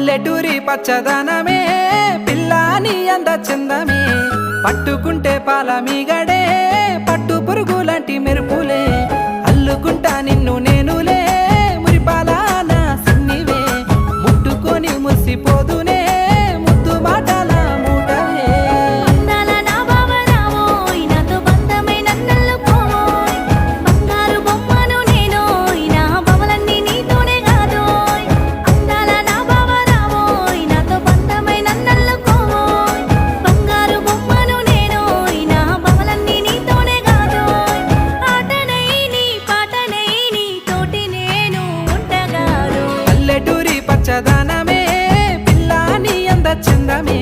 పల్లెటూరి పచ్చదనమే పిల్లాని అంద చందమే పట్టుకుంటే పాల మీగడే పట్టు పురుగులాంటి మెరుపులే అల్లుకుంటా నిన్ను నేనులే మురిపాల నా సిన్నివే ముట్టుకొని మురిసిపోదునే ముద్దు మాటల మూటవే అందాల నా బావరావోయ్ నాతో బంధమై నన్నల్లుకోవోయ్ బంగారు బొమ్మను నేనోయ్ నా బవలన్నీ నీతోనే కాదోయ్ అందాల నా బావరావోయ్ నాతో బంధమై నన్నల్లుకోవోయ్ బంగారు బొమ్మను నేనోయ్ నా బవలన్నీ నీతోనే కాదోయ్ ఆటనై నీ పాటనై నీ తోటి నేను ఉంటగాను పల్లెటూరి పచ్చదనమే పిల్లాని అంద చందమే